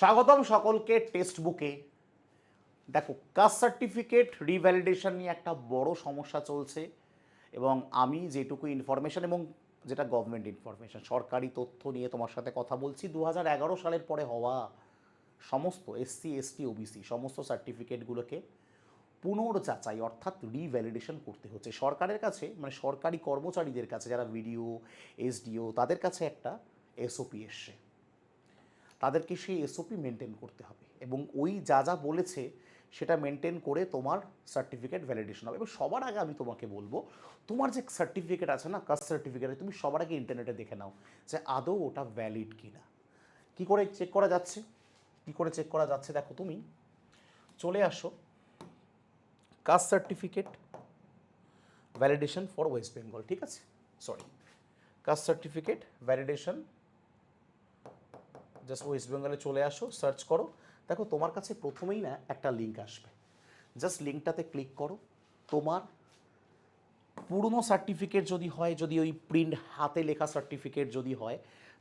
স্বাগতম সকলকে টেক্সট বুকে। দেখো, কাস্ট সার্টিফিকেট রিভ্যালিডেশন নিয়ে একটা বড় সমস্যা চলছে এবং আমি যেটুকু ইনফরমেশন এবং যেটা গভর্নমেন্ট ইনফরমেশন সরকারি তথ্য নিয়ে তোমার সাথে কথা বলছি। 2011 সালের পরে হওয়া সমস্ত এসসি এসটি ওবিসি সমস্ত সার্টিফিকেটগুলোকে পুনর্যাচাই অর্থাৎ রিভ্যালিডেশন করতে হচ্ছে সরকারের কাছে, মানে সরকারি কর্মচারীদের কাছে, যারা ভিডিও এসডিও তাদের কাছে একটা এসওপি এসছে। তাদেরকে সেই এসওপি মেনটেন করতে হবে এবং ওই যা যা বলেছে সেটা মেনটেন করে তোমার সার্টিফিকেট ভ্যালিডেশন হবে। এবং সবার আগে আমি তোমাকে বলবো, তোমার যে সার্টিফিকেট আছে না, কাস্ট সার্টিফিকেট, তুমি সবার আগে ইন্টারনেটে দেখে নাও যে আদৌ ওটা ভ্যালিড কিনা। কী করে চেক করা যাচ্ছে? কী করে চেক করা যাচ্ছে? দেখো, তুমি চলে আসো caste certificate validation for West Bengal, ঠিক আছে? Sorry, caste certificate validation just West বেঙ্গলে চলে আসো, সার্চ করো। দেখো, তোমার কাছে প্রথমেই না একটা লিঙ্ক আসবে, জাস্ট লিঙ্কটাতে ক্লিক করো। তোমার পুরনো সার্টিফিকেট যদি হয়, যদি ওই প্রিন্ট হাতে লেখা সার্টিফিকেট যদি হয়,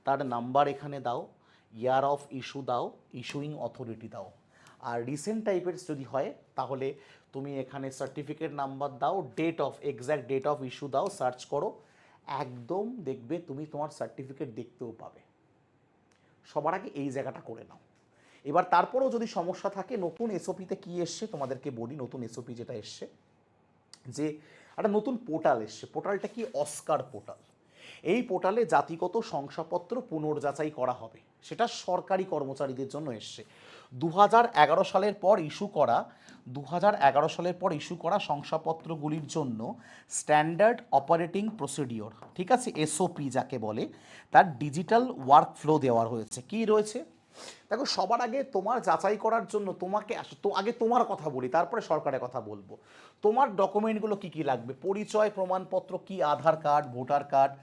তার নাম্বার এখানে দাও, ইয়ার অফ ইস্যু দাও, ইস্যুইং অথরিটি দাও। আর রিসেন্ট টাইপের যদি হয় তাহলে তুমি এখানে সার্টিফিকেট নাম্বার দাও, date of exact date of issue দাও, সার্চ করো। একদম দেখবে তুমি তোমার সার্টিফিকেট দেখতেও পাবে। সবার আগে এই জায়গাটা করে নাও। এবার তারপরেও যদি সমস্যা থাকে, নতুন এসওপিতে কী এসছে তোমাদেরকে বলি। নতুন এসওপি যেটা এসছে, যে একটা নতুন পোর্টাল এসছে। পোর্টালটা কি? Oscar portal. এই পোর্টালে জাতিগত শংসাপত্র পুনর্যাচাই করা হবে, সেটা সরকারি কর্মচারীদের জন্য এসছে। 2011 সালের পর ইস্যু করা শংসাপত্রগুলির জন্য স্ট্যান্ডার্ড অপারেটিং প্রসিডিওর, ঠিক আছে, এসওপি যাকে বলে, তার ডিজিটাল ওয়ার্ক ফ্লো দেওয়া হয়েছে। কি রয়েছে? দেখো, সবার আগে তোমার যাচাই করার জন্য তোমাকে তো আগে তোমার কথা বলি, তারপরে সরকারের কথা বলবো। তোমার ডকুমেন্টগুলো কি কি লাগবে? পরিচয় প্রমাণপত্র কি? Aadhaar card, voter card,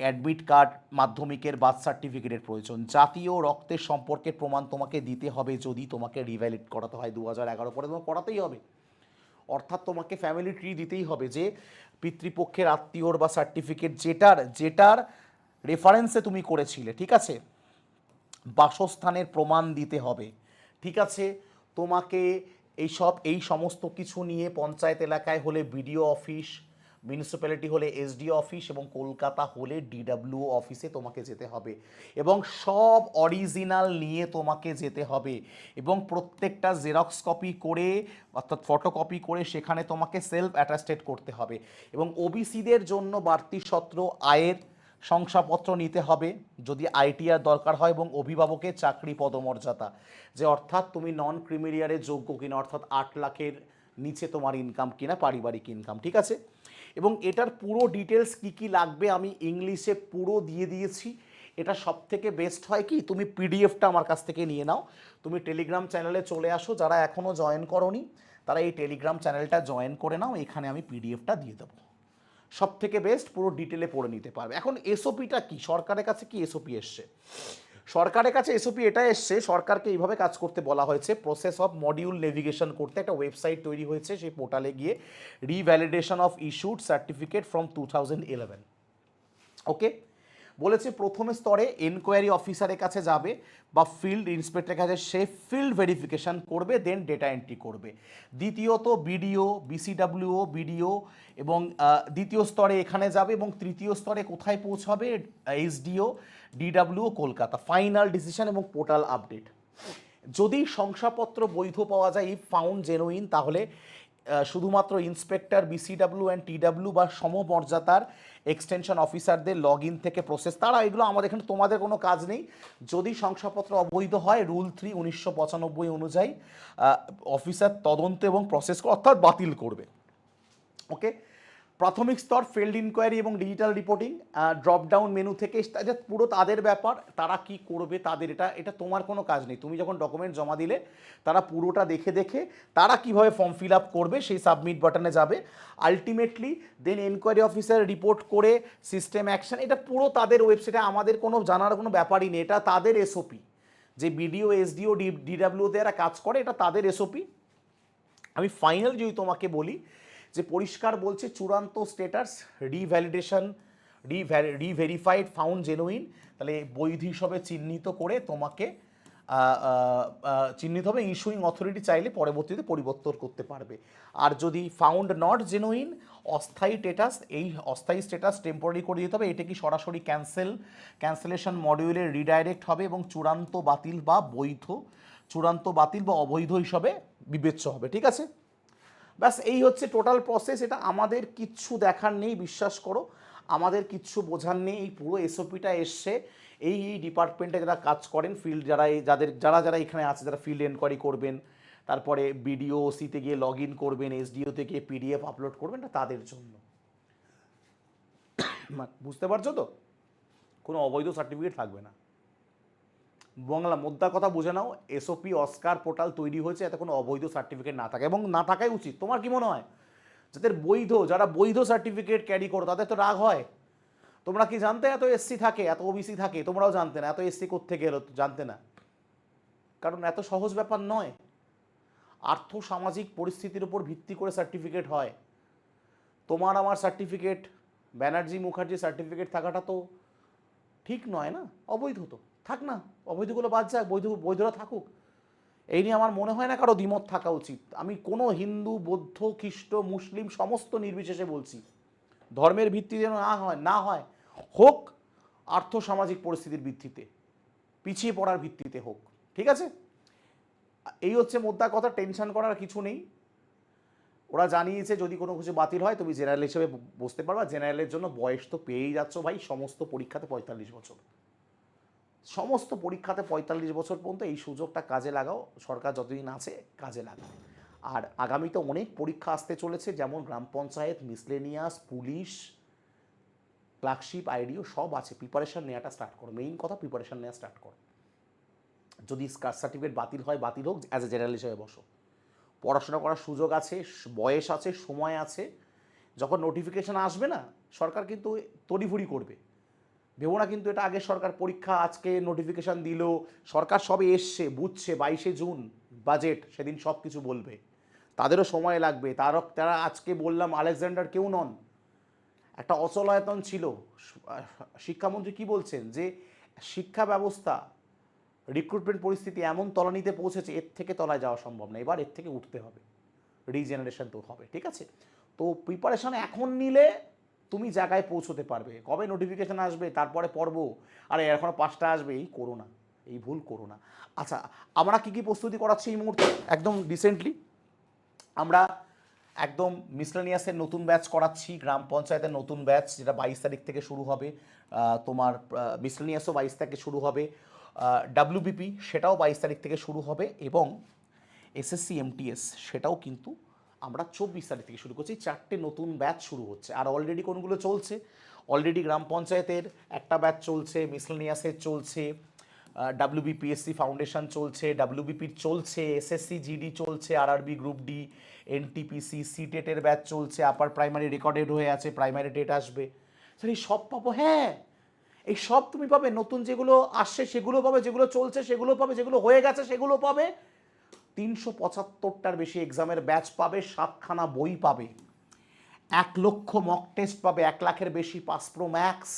admit card, মাধ্যমিকের বার্থ সার্টিফিকেটের প্রয়োজন। জাতীয় রক্তের সম্পর্কের প্রমাণ তোমাকে দিতে হবে যদি তোমাকে রিভ্যালিড করাতে হয় 2011 পরে, তোমাকে করাতেই হবে। অর্থাৎ তোমাকে ফ্যামিলি ট্রি দিতেই হবে, যে পিতৃপক্ষের আত্মীয়র বা সার্টিফিকেট যেটার রেফারেন্সে তুমি করেছিলে, ঠিক আছে। বাসস্থানের প্রমাণ দিতে হবে, ঠিক আছে। তোমাকে এই সমস্ত কিছু নিয়ে পঞ্চায়েত এলাকায় হলে বিডিও অফিস, মিউনিসিপ্যালিটি হলে এসডিও অফিস এবং কলকাতা হলে ডিডাব্লিউ অফিসে তোমাকে যেতে হবে এবং সব অরিজিনাল নিয়ে তোমাকে যেতে হবে এবং প্রত্যেকটা জেরক্স কপি করে অর্থাৎ ফটোকপি করে সেখানে তোমাকে সেলফ অ্যাটাস্টেড করতে হবে। এবং ওবিসিদের জন্য বাড়তি সত্র আয়ের শংসাপত্র নিতে হবে যদি আইটিআর দরকার হয়, এবং অভিভাবকের চাকরি পদমর্যাদা, যে অর্থাৎ তুমি নন ক্রিমিলিয়ারের যোগ্য কিনা, অর্থাৎ 8 লাখের নিচে তোমার ইনকাম কিনা, পারিবারিক ইনকাম, ঠিক আছে। এবং এটার পুরো ডিটেলস কি কি লাগবে আমি ইংলিশে পুরো দিয়ে দিয়েছি। এটা সব থেকে বেস্ট হয় কি, তুমি পিডিএফটা আমার কাছ থেকে নিয়ে নাও। তুমি টেলিগ্রাম চ্যানেলে চলে আসো, যারা এখনও জয়েন করোনি তারা এই টেলিগ্রাম চ্যানেলটা জয়েন করে নাও, এখানে আমি পিডিএফটা দিয়ে দেবো। সব থেকে বেস্ট, পুরো ডিটেলে পড়ে নিতে পারবে। এখন এসওপিটা কি? সরকারের কাছে কি এসওপি এসছে? সরকারের কাছে এসওপি এটা এসছে, সরকারকে এইভাবে কাজ করতে বলা হয়েছে। প্রসেস অফ মডিউল নেভিগেশন করতে একটা ওয়েবসাইট তৈরি হয়েছে, সেই পোর্টালে গিয়ে revalidation of issued certificate from 2011। ওকে, বলেছে প্রথম স্তরে এনকোয়ারি অফিসারের কাছে যাবে বা ফিল্ড ইন্সপেক্টরের কাছে, সে ফিল্ড ভেরিফিকেশান করবে, দেন ডেটা এন্ট্রি করবে। দ্বিতীয়ত বিডিও, বিসিডাব্লিউও, বিডিও এবং দ্বিতীয় স্তরে এখানে যাবে এবং তৃতীয় স্তরে কোথায় পৌঁছাবে? এসডিও, ডিডাব্লিউও, কলকাতা। ফাইনাল ডিসিশন এবং পোর্টাল আপডেট। যদি শংসাপত্র বৈধ পাওয়া যায়, ইফ ফাউন্ড জেনুইন, তাহলে শুধুমাত্র ইন্সপেক্টর, বিসিডাব্লিউ অ্যান্ড টিডাব্লিউ বা সমমর্যাদার এক্সটেনশন অফিসারদের লগ ইন থেকে প্রসেস, তারা এগুলো আমাদের এখানে, তোমাদের কোনো কাজ নেই। যদি শংসাপত্র অবৈধ হয়, রুল 3 1995 অনুযায়ী অফিসার তদন্ত এবং প্রসেস অর্থাৎ বাতিল করবে। ওকে, প্রাথমিক স্তর ফিল্ড ইনকোয়ারি এবং ডিজিটাল রিপোর্টিং, ড্রপডাউন মেনু থেকে, এটা পুরো তাদের ব্যাপার, তারা কি করবে তাদের, এটা তোমার কোনো কাজ নেই। তুমি যখন ডকুমেন্ট জমা দিলে তারা পুরোটা দেখে দেখে তারা কিভাবে ফর্ম ফিল আপ করবে সেই সাবমিট বাটনে যাবে। আলটিমেটলি দেন এনকোয়ারি অফিসার রিপোর্ট করে সিস্টেম অ্যাকশন, এটা পুরো তাদের ওয়েবসাইটে, আমাদের কোনো জানার কোনো ব্যাপারই নেই। এটা তাদের এসওপি, যে বিডিও এসডিও ডিডাব্লিউতে এরা কাজ করে, এটা তাদের এসওপি। আমি ফাইনাল যদি তোমাকে বলি, যে পরিষ্কার বলছে চূড়ান্ত স্ট্যাটাস রিভ্যালিডেশন, রিভেরিফাইড, ফাউন্ড জেনুইন, তাহলে বৈধ হিসাবে চিহ্নিত করে তোমাকে চিহ্নিত হবে, ইস্যুইং অথরিটি চাইলে পরবর্তীতে পরিবর্তন করতে পারবে। আর যদি ফাউন্ড নট জেনুইন, অস্থায়ী স্ট্যাটাস, এই অস্থায়ী স্ট্যাটাস টেম্পোরারি করে দিতে হবে। এটা কি সরাসরি ক্যান্সেলেশন মডিউলে রিডাইরেক্ট হবে এবং চূড়ান্ত বাতিল বা অবৈধ হিসাবে বিবেচ্য হবে। ঠিক আছে, ব্যাস এই হচ্ছে টোটাল প্রসেস। এটা আমাদের কিচ্ছু দেখার নেই, বিশ্বাস করো, আমাদের কিচ্ছু বোঝার নেই। এই পুরো এসওপিটা এসছে এই ডিপার্টমেন্টে যারা কাজ করেন, ফিল্ড যারা এখানে আছে, যারা ফিল্ড এনকোয়ারি করবেন, তারপরে বিডিওসিতে গিয়ে লগ ইন করবেন, এসডিওতে গিয়ে পিডিএফ আপলোড করবেন, না তাদের জন্য। বুঝতে পারছো তো, কোনো অবৈধ সার্টিফিকেট থাকবে না। বাংলা মোদ্দা কথা বুঝে নাও, এসওপি অস্কার পোর্টাল তৈরি হয়েছে এতে কোনো অবৈধ সার্টিফিকেট না থাকে, এবং না থাকাই উচিত। তোমার কি মনে হয় যারা বৈধ সার্টিফিকেট ক্যারি করো তাদের তো রাগ হয়? তোমরা কি জানতে এত এসসি থাকে, এত ওবিসি থাকে? তোমরাও জানতে না। এত এসসি কোত্থেকে এলো জানতে না, কারণ এত সহজ ব্যাপার নয়। আর্থ সামাজিক পরিস্থিতির উপর ভিত্তি করে সার্টিফিকেট হয়। তোমার আমার সার্টিফিকেট, ব্যানার্জি মুখার্জি সার্টিফিকেট থাকাটা তো ঠিক নয় না, অবৈধ তো থাক না, অবৈধগুলো বাদ যাক, বৈধরা থাকুক। এই নিয়ে আমার মনে হয় না কারো দ্বিমত থাকা উচিত। আমি কোনো হিন্দু, বৌদ্ধ, খ্রিস্ট, মুসলিম সমস্ত নির্বিশেষে বলছি, ধর্মের ভিত্তিতে না হয়, হোক আর্থসামাজিক পরিস্থিতির ভিত্তিতে, পিছিয়ে পড়ার ভিত্তিতে হোক। ঠিক আছে, এই হচ্ছে মোদ্দা কথা। টেনশন করার কিছু নেই। ওরা জানিয়েছে যদি কোনো কিছু বাতিল হয় তুমি জেনারেল হিসেবে বসতে পারবা। জেনারেলের জন্য বয়স তো পেয়েই যাচ্ছ ভাই, সমস্ত পরীক্ষাতে 45 বছর, সমস্ত পরীক্ষাতে 45 বছর পর্যন্ত এই সুযোগটা কাজে লাগাও। সরকার যতদিন আছে কাজে লাগাও। আর আগামীতে অনেক পরীক্ষা আসতে চলেছে, যেমন গ্রাম পঞ্চায়েত, মিসলেনিয়াস, পুলিশ, ক্লার্কশিপ, আইডিও সব আছে। প্রিপারেশান নেওয়াটা স্টার্ট করো, মেইন কথা প্রিপারেশান নেওয়া স্টার্ট করো। যদি কাস্ট সার্টিফিকেট বাতিল হয়, বাতিল হোক, অ্যাজ এ জেনারেল হিসেবে বসো। পড়াশোনা করার সুযোগ আছে, বয়স আছে, সময় আছে। যখন নোটিফিকেশান আসবে না, সরকার কিন্তু তড়িঘড়ি করবে। ভেবো না কিন্তু এটা আগের সরকার পরীক্ষা আজকে নোটিফিকেশান দিল, সরকার সবে এসছে, বুঝছে 22শে জুন বাজেট, সেদিন সব কিছু বলবে। তাদেরও সময় লাগবে। তারা আজকে বললাম আলেকজান্ডার কেউ নন, একটা অচলায়তন ছিল। শিক্ষামন্ত্রী কি বলছেন যে শিক্ষা ব্যবস্থা, রিক্রুটমেন্ট পরিস্থিতি এমন তলানিতে পৌঁছেছে, এর থেকে তলায় যাওয়া সম্ভব না, এবার এর থেকে উঠতে হবে, রিজেনারেশন তো হবে। ঠিক আছে, তো প্রিপারেশন এখন নিলে তুমি জায়গায় পৌঁছতে পারবে। কবে নোটিফিকেশান আসবে তারপরে পড়বো, আরে এখনও 5টা আসবে, এই করো না, এই ভুল করো না। আচ্ছা, আমরা কী কী প্রস্তুতি করাচ্ছি এই মুহূর্তে? একদম রিসেন্টলি আমরা একদম মিসলেনিয়াসের নতুন ব্যাচ করাচ্ছি, গ্রাম পঞ্চায়েতের নতুন ব্যাচ, যেটা 22 তারিখ থেকে শুরু হবে। তোমার মিসলেনিয়াসও 22 তারিখে শুরু হবে। ডাব্লিউবিপি সেটাও 22 তারিখ থেকে শুরু হবে, এবং এসএসসি এমটিএস সেটাও কিন্তু আমরা 24 তারিখ থেকে শুরু করছি। 4টে নতুন ব্যাচ শুরু হচ্ছে। আর অলরেডি কোনগুলো চলছে? অলরেডি গ্রাম পঞ্চায়েতের একটা ব্যাচ চলছে, মিসলেনিয়াসের চলছে, ডাব্লিউবিপিএসসি ফাউন্ডেশন চলছে, ডাব্লিউবিপির চলছে, এসএসসি জিডি চলছে, আরআরবি গ্রুপ ডি, এনটিপিসি, সিটেটের ব্যাচ চলছে। আপার প্রাইমারি রেকর্ডেড হয়ে আছে, প্রাইমারি ডেট আসবে। স্যার এই সব পাবো? হ্যাঁ, এই সব তুমি পাবে। নতুন যেগুলো আসছে সেগুলো পাবে, যেগুলো চলছে সেগুলো পাবে, যেগুলো হয়ে গেছে সেগুলো পাবে। 375টার বেশি এক্সামের ব্যাচ পাবে, 7খানা বই পাবে, 1 লক্ষ মক টেস্ট পাবে, 1 লাখের বেশি পাস প্রো ম্যাক্স।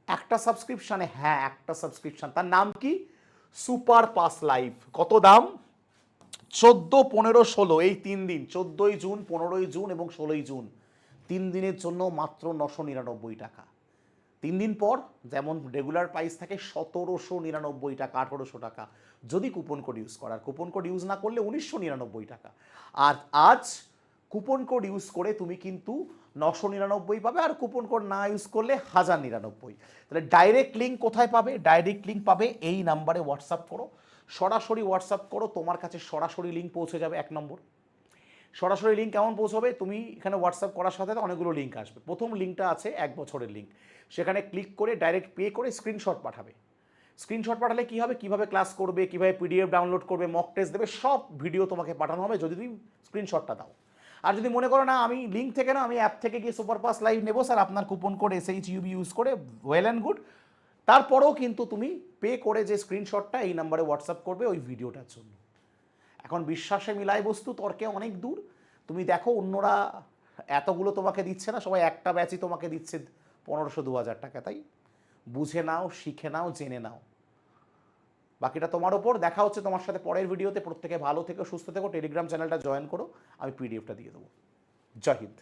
একটা সাবস্ক্রিপশানে, হ্যাঁ একটা সাবস্ক্রিপশান, তার নাম কি? Super pass live. কত দাম? 14, 15, 16 এই 3 দিন, 14ই জুন, 15ই জুন এবং 16ই জুন, 3 দিনের জন্য মাত্র 999 টাকা। 3 দিন পর যেমন রেগুলার প্রাইস থাকে 1799 টাকা, 1800 টাকা যদি কুপন কোড ইউজ করার। কুপন কোড ইউজ না করলে 1999 টাকা। আর আজ কুপন কোড ইউজ করে তুমি কিন্তু 999 পাবে, আর কুপন কোড না ইউজ করলে 1099। তাহলে ডাইরেক্ট লিঙ্ক কোথায় পাবে? ডাইরেক্ট লিঙ্ক পাবে এই নাম্বারে হোয়াটসঅ্যাপ করো, সরাসরি হোয়াটসঅ্যাপ করো, তোমার কাছে সরাসরি লিঙ্ক পৌঁছে যাবে। 1 নম্বর, সরাসরি লিঙ্ক কেমন পৌঁছবে? তুমি এখানে হোয়াটসঅ্যাপ করার সাথে অনেকগুলো লিঙ্ক আসবে। প্রথম লিঙ্কটা আছে 1 বছরের লিঙ্ক, সেখানে ক্লিক করে ডাইরেক্ট পে করে স্ক্রিনশট পাঠাবে। স্ক্রিনশট পাঠালে কী হবে? কীভাবে ক্লাস করবে, কীভাবে পিডিএফ ডাউনলোড করবে, মক টেস্ট দেবে, সব ভিডিও তোমাকে পাঠানো হবে যদি তুমি স্ক্রিনশটটা দাও। আর যদি মনে করো না আমি লিঙ্ক থেকে না, আমি অ্যাপ থেকে গিয়ে সুপার পাস লাইভ নেবো স্যার, আপনার কুপন কোড SHUB ইউজ করে, ওয়েল অ্যান্ড গুড। তারপরেও কিন্তু তুমি পে করে যে স্ক্রিনশটটা এই নাম্বারে হোয়াটসঅ্যাপ করবে ওই ভিডিওটার জন্য। এখন বিশ্বাসে মিলায় বস্তু, তর্কে অনেক দূর। তুমি দেখো অন্যরা এতগুলো তোমাকে দিচ্ছে না, সবাই একটা ব্যাচই তোমাকে দিচ্ছে 1500-2000 টাকা। তাই বুঝে নাও, শিখে নাও, জেনে নাও। বাকিটা তোমার ওপর। দেখা হচ্ছে তোমার সাথে পরের ভিডিওতে। প্রত্যেকে ভালো থেকো, সুস্থ থেকো, টেলিগ্রাম চ্যানেলটা জয়েন করো, আমি পিডিএফটা দিয়ে দেবো। জয় হিন্দ।